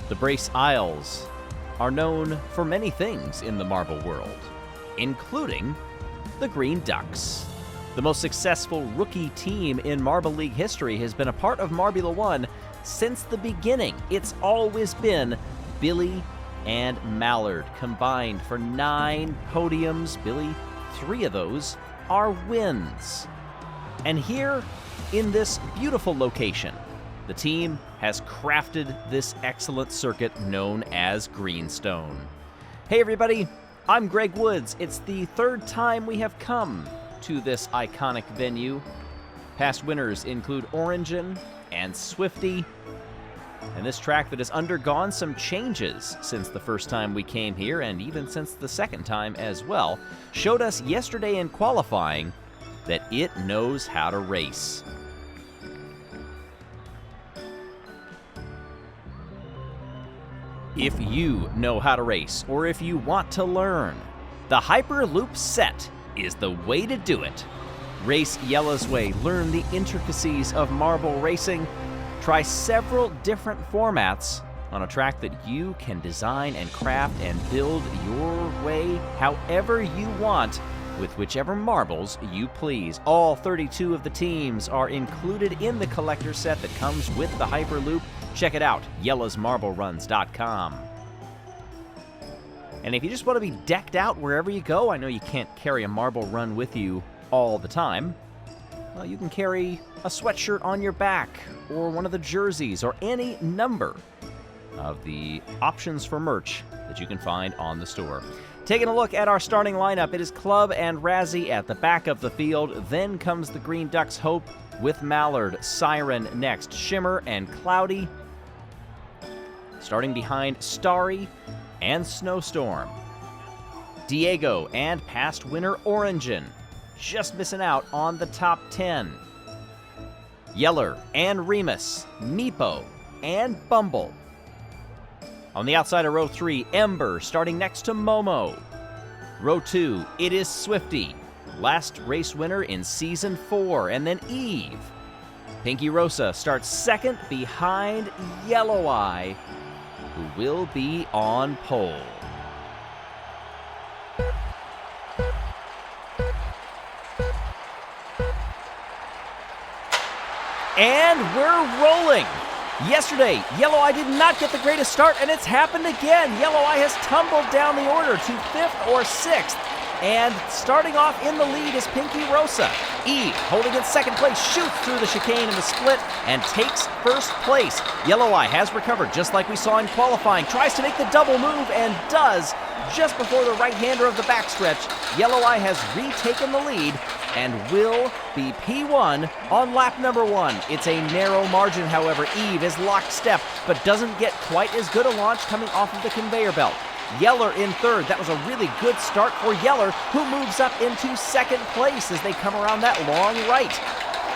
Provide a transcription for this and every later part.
The Brace Isles are known for many things in the marble world, including the Green Ducks. The most successful rookie team in Marble League history has been a part of Marbula One since the beginning. It's always been Billy and Mallard combined for 9 podiums. Billy, 3 of those are wins. And here in this beautiful location, the team has crafted this excellent circuit known as Greenstone. Hey everybody, I'm Greg Woods. It's the 3rd time we have come to this iconic venue. Past winners include Origin and Swifty, and this track that has undergone some changes since the first time we came here, and even since the second time as well, showed us yesterday in qualifying that it knows how to race. If you know how to race, or if you want to learn, the Hyperloop set is the way to do it. Race Jelle's way, learn the intricacies of marble racing, try several different formats on a track that you can design and craft and build your way however you want with whichever marbles you please. All 32 of the teams are included in the collector set that comes with the Hyperloop. Check it out, jellesmarbleruns.com. And if you just want to be decked out wherever you go, I know you can't carry a marble run with you all the time. Well, you can carry a sweatshirt on your back, or one of the jerseys, or any number of the options for merch that you can find on the store. Taking a look at our starting lineup, it is Club and Razzie at the back of the field. Then comes the Green Ducks Hope with Mallard, Siren next, Shimmer and Cloudy. Starting behind Starry and Snowstorm. Diego and past winner Origin, just missing out on the top 10. Yeller and Remus, Meepo and Bumble. On the outside of row 3, Ember starting next to Momo. Row 2, it is Swifty, last race winner in Season 4, and then Eve. Pinky Rosa starts second behind Yellow Eye, who will be on pole. And we're rolling. Yesterday, Yellow Eye did not get the greatest start, and it's happened again. Yellow Eye has tumbled down the order to 5th or 6th. And starting off in the lead is Pinky Rosa. Eve, holding in second place, shoots through the chicane in the split and takes first place. Yellow Eye has recovered, just like we saw in qualifying. Tries to make the double move and does just before the right-hander of the backstretch. Yellow Eye has retaken the lead and will be P1 on lap number 1. It's a narrow margin, however. Eve is lockstep, but doesn't get quite as good a launch coming off of the conveyor belt. Yeller in 3rd. That was a really good start for Yeller, who moves up into 2nd place as they come around that long right.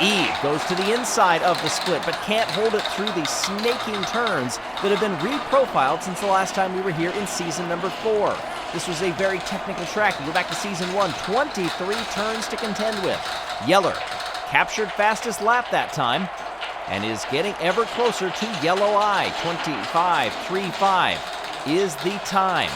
Eve goes to the inside of the split, but can't hold it through the snaking turns that have been reprofiled since the last time we were here in season number 4. This was a very technical track. You go back to season 1, 23 turns to contend with. Yeller captured fastest lap that time and is getting ever closer to Yellow Eye. 25.35 is the time.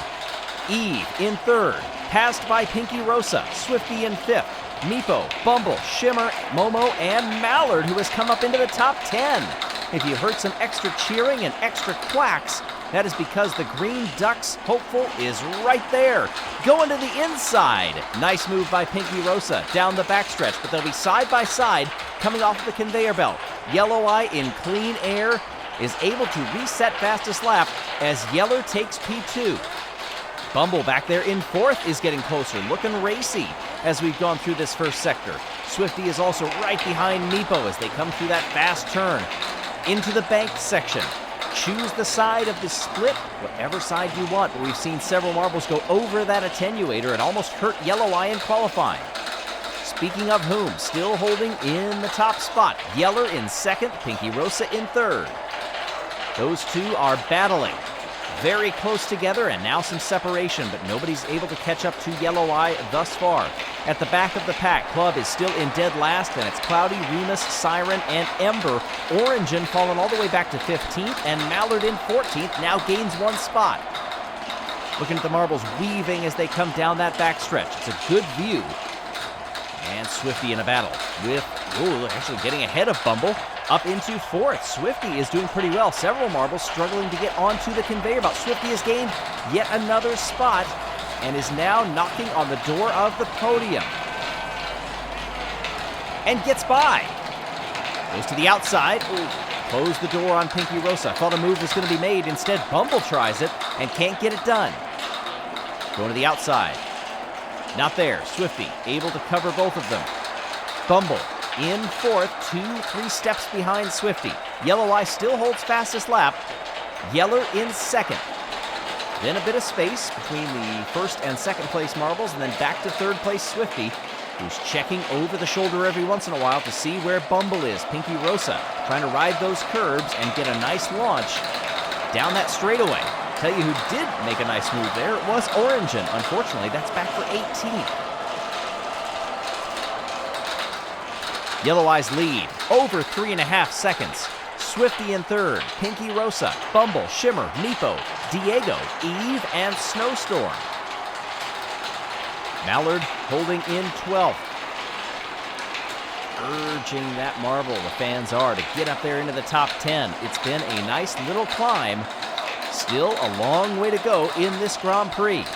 Eve in 3rd, passed by Pinky Rosa. Swifty in 5th. Meepo, Bumble, Shimmer, Momo, and Mallard, who has come up into the top 10. If you heard some extra cheering and extra quacks, that is because the Green Ducks hopeful is right there. Going to the inside. Nice move by Pinky Rosa down the backstretch, but they'll be side by side coming off of the conveyor belt. Yellow Eye in clean air is able to reset fastest lap as Yeller takes P2. Bumble back there in 4th is getting closer, looking racy as we've gone through this first sector. Swifty is also right behind Meepo as they come through that fast turn. Into the banked section. Choose the side of the split, whatever side you want, but we've seen several marbles go over that attenuator and almost hurt Yellow Eye in qualifying. Speaking of whom, still holding in the top spot. Yeller in 2nd, Pinky Rosa in 3rd. Those two are battling. very close together, and now some separation, but nobody's able to catch up to Yellow Eye thus far. At the back of the pack, Club is still in dead last, and it's Cloudy, Remus, Siren, and Ember. Orangin fallen all the way back to 15th, and Mallard in 14th now gains 1 spot. Looking at the marbles weaving as they come down that backstretch. It's a good view. And Swifty in a battle with, actually getting ahead of Bumble. Up into 4th. Swifty is doing pretty well. Several marbles struggling to get onto the conveyor belt. Swifty has gained yet another spot and is now knocking on the door of the podium. And gets by. Goes to the outside. Close the door on Pinky Rosa. I thought a move was going to be made. Instead, Bumble tries it and can't get it done. Going to the outside. Not there. Swifty able to cover both of them. Bumble in 4th, 2-3 steps behind Swifty. Yellow Eye still holds fastest lap. Yeller in 2nd. Then a bit of space between the 1st and 2nd place marbles, and then back to 3rd place Swifty, who's checking over the shoulder every once in a while to see where Bumble is. Pinky Rosa trying to ride those curbs and get a nice launch down that straightaway. Tell you who did make a nice move there, it was Orangin. Unfortunately, that's back for 18th. Yellow Eye's lead, over 3.5 seconds. Swifty in 3rd, Pinky Rosa, Bumble, Shimmer, Meepo, Diego, Eve, and Snowstorm. Mallard holding in 12th. Urging that marble, the fans are, to get up there into the top 10. It's been a nice little climb. Still a long way to go in this Grand Prix.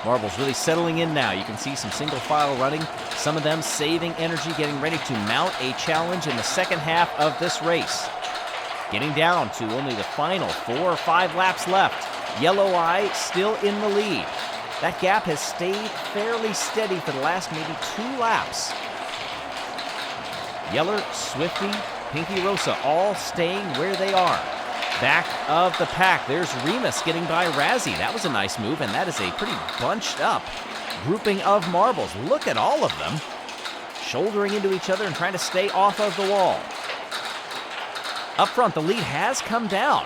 Marbles really settling in now. You can see some single file running. Some of them saving energy, getting ready to mount a challenge in the second half of this race. Getting down to only the final 4 or 5 laps left. Yellow Eye still in the lead. That gap has stayed fairly steady for the last maybe 2 laps. Yeller, Swifty, Pinky Rosa all staying where they are. Back of the pack, there's Remus getting by Razzie. That was a nice move, and that is a pretty bunched up grouping of marbles. Look at all of them shouldering into each other and trying to stay off of the wall. Up front, the lead has come down.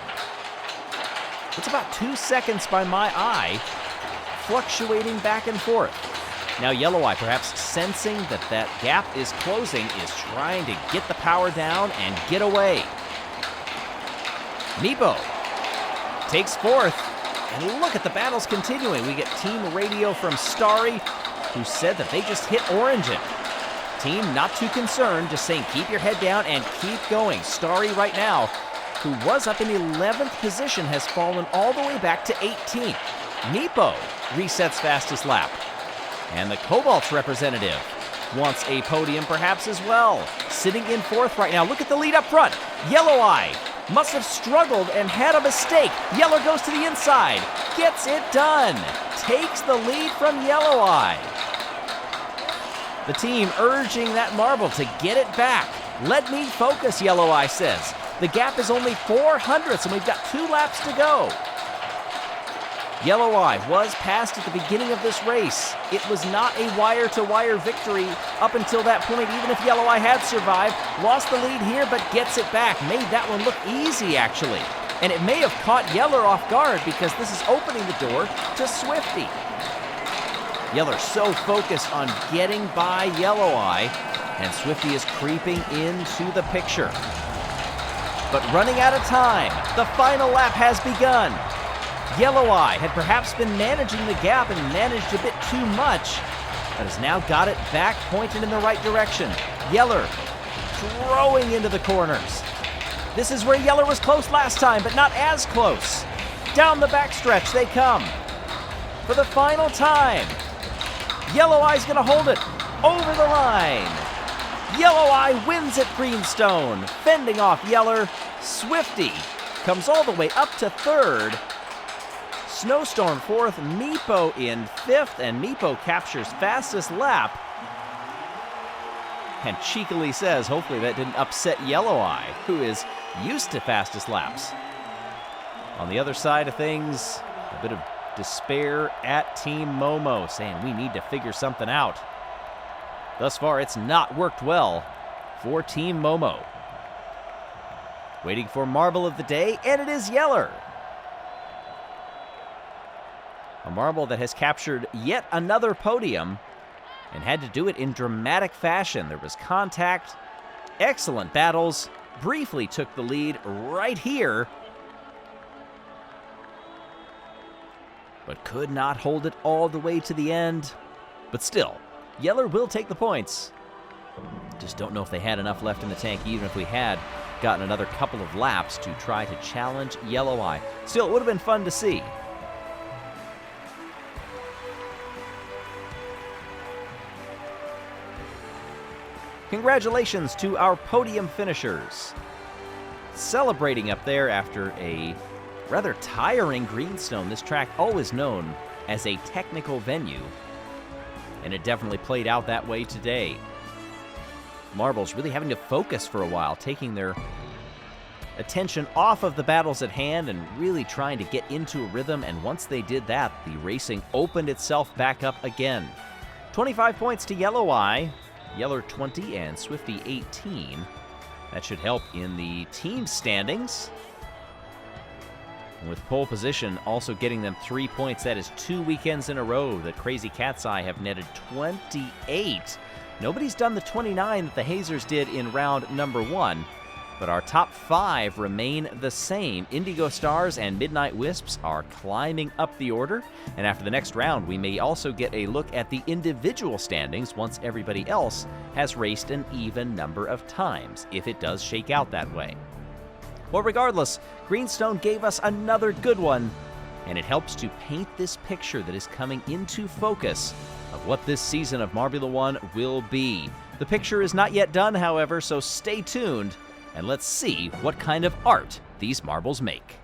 It's about 2 seconds by my eye, fluctuating back and forth. Now Yellow Eye, perhaps sensing that that gap is closing, is trying to get the power down and get away. Meepo takes 4th, and look at the battles continuing. We get team radio from Starry, who said that they just hit Orangin. Team not too concerned, just saying keep your head down and keep going. Starry right now, who was up in 11th position, has fallen all the way back to 18th. Meepo resets fastest lap. And the Cobalt's representative wants a podium perhaps as well. Sitting in 4th right now. Look at the lead up front. Yellow Eye must have struggled and had a mistake. Yeller goes to the inside, gets it done, takes the lead from Yellow Eye. The team urging that marble to get it back. Let me focus, Yellow Eye says. The gap is only 400ths, and we've got 2 laps to go. Yellow Eye was passed at the beginning of this race. It was not a wire-to-wire victory up until that point, even if Yellow Eye had survived. Lost the lead here, but gets it back. Made that one look easy, actually. And it may have caught Yeller off guard because this is opening the door to Swifty. Yeller so focused on getting by Yellow Eye, and Swifty is creeping into the picture. But running out of time, the final lap has begun. Yellow Eye had perhaps been managing the gap and managed a bit too much, but has now got it back pointed in the right direction. Yeller throwing into the corners. This is where Yeller was close last time, but not as close. Down the backstretch they come. For the final time, Yellow Eye's gonna hold it over the line. Yellow Eye wins at Greenstone, fending off Yeller. Swifty comes all the way up to 3rd. Snowstorm 4th, Meepo in 5th, and Meepo captures fastest lap. And cheekily says, hopefully that didn't upset Yellow Eye, who is used to fastest laps. On the other side of things, a bit of despair at Team Momo, saying we need to figure something out. Thus far, it's not worked well for Team Momo. Waiting for Marble of the Day, and it is Yeller. marble that has captured yet another podium and had to do it in dramatic fashion. There was contact, excellent battles, briefly took the lead right here, but could not hold it all the way to the end. But still, Jelle will take the points. Just don't know if they had enough left in the tank, even if we had gotten another couple of laps to try to challenge Yellow Eye. Still, it would have been fun to see. Congratulations to our podium finishers. Celebrating up there after a rather tiring Greenstone. This track always known as a technical venue, and it definitely played out that way today. Marbles really having to focus for a while, taking their attention off of the battles at hand and really trying to get into a rhythm, and once they did that, the racing opened itself back up again. 25 points to Yellow Eye, Yeller 20 and Swifty 18. That should help in the team standings. And with pole position also getting them 3 points, that is 2 weekends in a row that Crazy Cat's Eye have netted 28. Nobody's done the 29 that the Hazers did in round number 1, but our top 5 remain the same. Indigo Stars and Midnight Wisps are climbing up the order, and after the next round, we may also get a look at the individual standings once everybody else has raced an even number of times, if it does shake out that way. Well, regardless, Greenstone gave us another good one, and it helps to paint this picture that is coming into focus of what this season of Marbula One will be. The picture is not yet done, however, so stay tuned, and let's see what kind of art these marbles make.